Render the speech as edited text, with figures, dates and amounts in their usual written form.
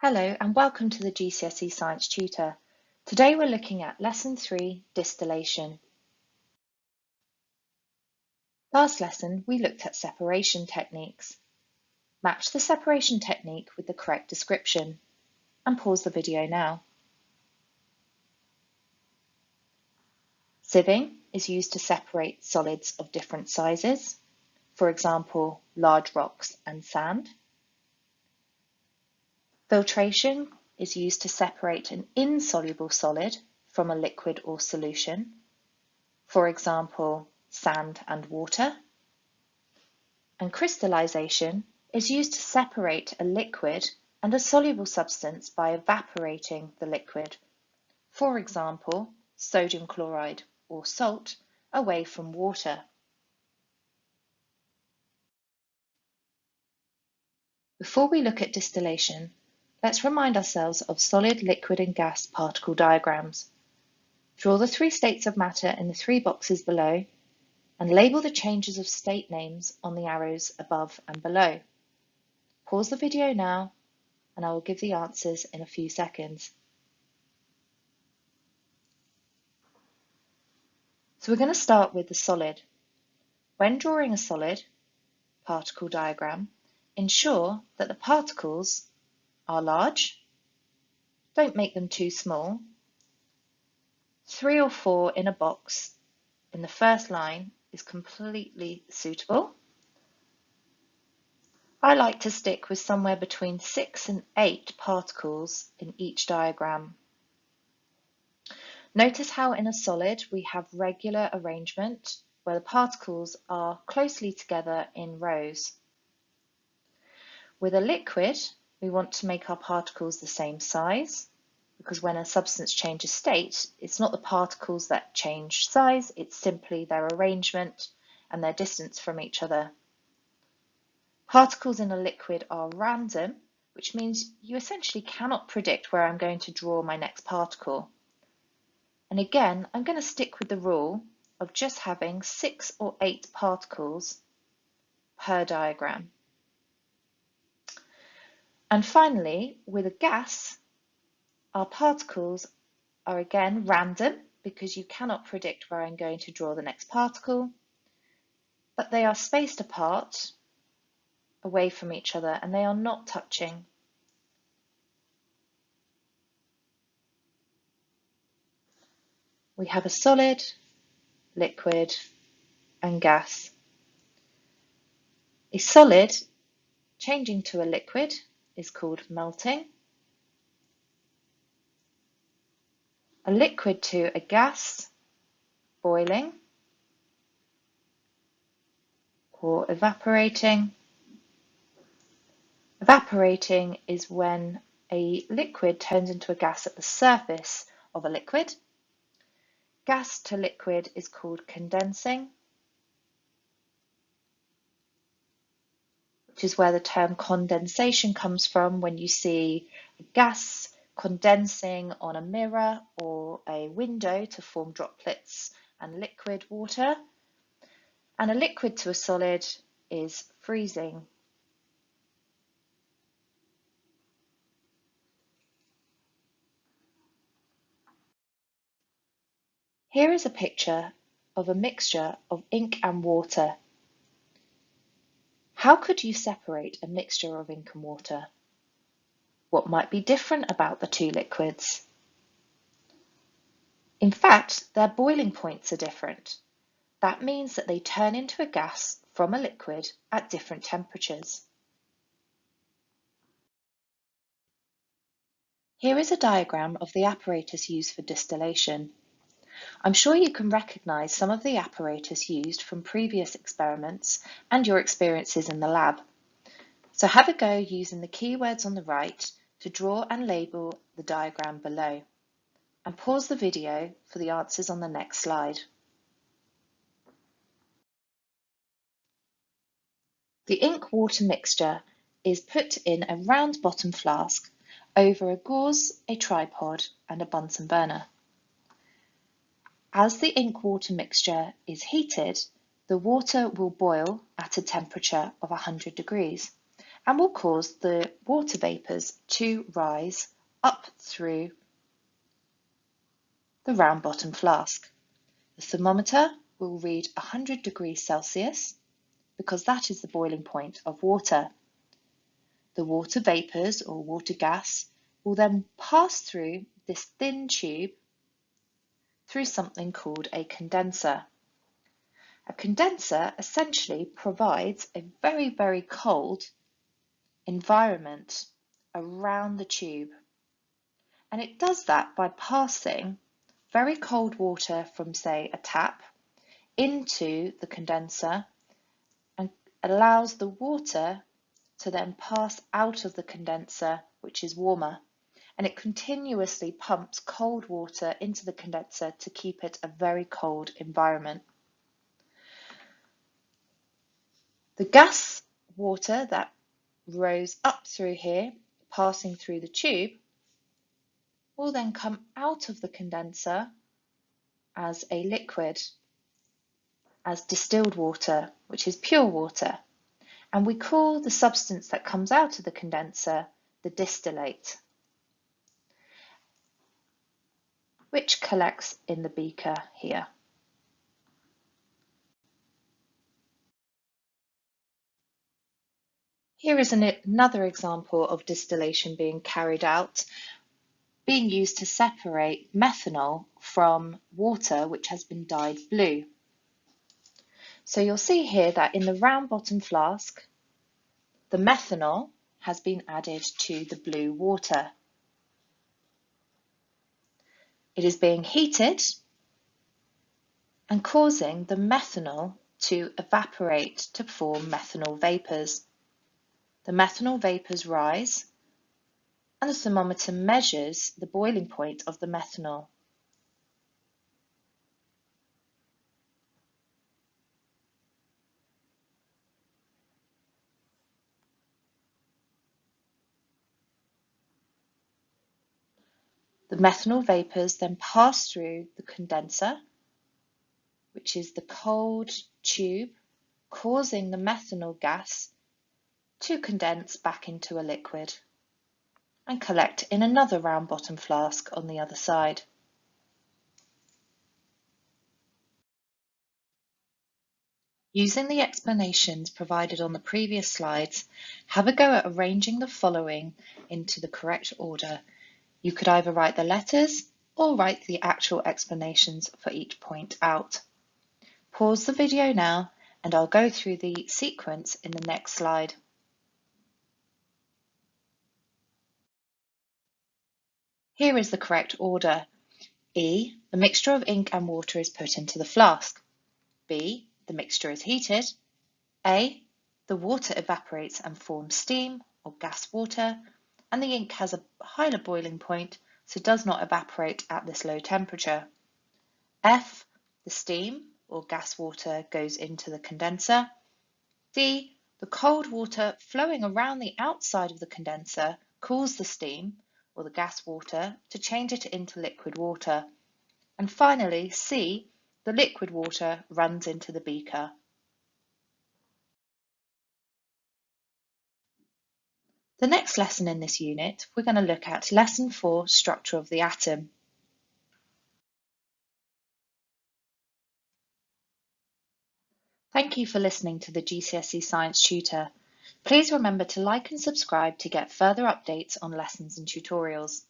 Hello and welcome to the GCSE Science Tutor. Today we're looking at Lesson 3, Distillation. Last lesson we looked at separation techniques. Match the separation technique with the correct description and pause the video now. Sieving is used to separate solids of different sizes, for example, large rocks and sand. Filtration is used to separate an insoluble solid from a liquid or solution, for example, sand and water. And crystallization is used to separate a liquid and a soluble substance by evaporating the liquid, for example, sodium chloride or salt away from water. Before we look at distillation, let's remind ourselves of solid, liquid and gas particle diagrams. Draw the three states of matter in the three boxes below and label the changes of state names on the arrows above and below. Pause the video now and I will give the answers in a few seconds. So we're going to start with the solid. When drawing a solid particle diagram, ensure that the particles are large. Don't make them too small. 3 or 4 in a box in the first line is completely suitable. I like to stick with somewhere between 6 and 8 particles in each diagram. Notice how in a solid we have regular arrangement where the particles are closely together in rows. With a liquid, we want to make our particles the same size, because when a substance changes state, it's not the particles that change size, it's simply their arrangement and their distance from each other. Particles in a liquid are random, which means you essentially cannot predict where I'm going to draw my next particle. And again, I'm going to stick with the rule of just having 6 or 8 particles per diagram. And finally, with a gas, our particles are again random because you cannot predict where I'm going to draw the next particle, but they are spaced apart away from each other and they are not touching. We have a solid, liquid and gas. A solid changing to a liquid is called melting. A liquid to a gas, boiling or evaporating. Evaporating is when a liquid turns into a gas at the surface of a liquid. Gas to liquid is called condensing, which is where the term condensation comes from, when you see a gas condensing on a mirror or a window to form droplets and liquid water. And a liquid to a solid is freezing. Here is a picture of a mixture of ink and water. How could you separate a mixture of ink and water? What might be different about the two liquids? In fact, their boiling points are different. That means that they turn into a gas from a liquid at different temperatures. Here is a diagram of the apparatus used for distillation. I'm sure you can recognise some of the apparatus used from previous experiments and your experiences in the lab. So have a go using the keywords on the right to draw and label the diagram below. And pause the video for the answers on the next slide. The ink-water mixture is put in a round bottom flask over a gauze, a tripod and a Bunsen burner. As the ink-water mixture is heated, the water will boil at a temperature of 100 degrees and will cause the water vapours to rise up through the round bottom flask. The thermometer will read 100 degrees Celsius because that is the boiling point of water. The water vapours or water gas will then pass through this thin tube through something called a condenser. A condenser essentially provides a very, very cold environment around the tube, and it does that by passing very cold water from, say, a tap into the condenser and allows the water to then pass out of the condenser, which is warmer, and it continuously pumps cold water into the condenser to keep it a very cold environment. The gas water that rose up through here, passing through the tube, will then come out of the condenser as a liquid, as distilled water, which is pure water. And we call the substance that comes out of the condenser the distillate, which collects in the beaker here. Here is another example of distillation being carried out, being used to separate methanol from water which has been dyed blue. So you'll see here that in the round bottom flask, the methanol has been added to the blue water. It is being heated and causing the methanol to evaporate to form methanol vapours. The methanol vapours rise and the thermometer measures the boiling point of the methanol. The methanol vapours then pass through the condenser, which is the cold tube, causing the methanol gas to condense back into a liquid and collect in another round bottom flask on the other side. Using the explanations provided on the previous slides, have a go at arranging the following into the correct order. You could either write the letters or write the actual explanations for each point out. Pause the video now and I'll go through the sequence in the next slide. Here is the correct order. E, the mixture of ink and water is put into the flask. B, the mixture is heated. A, the water evaporates and forms steam or gas water, and the ink has a higher boiling point, so does not evaporate at this low temperature. F, the steam or gas water goes into the condenser. D, the cold water flowing around the outside of the condenser cools the steam or the gas water to change it into liquid water. And finally, C, the liquid water runs into the beaker. The next lesson in this unit, we're going to look at Lesson 4, Structure of the Atom. Thank you for listening to the GCSE Science Tutor. Please remember to like and subscribe to get further updates on lessons and tutorials.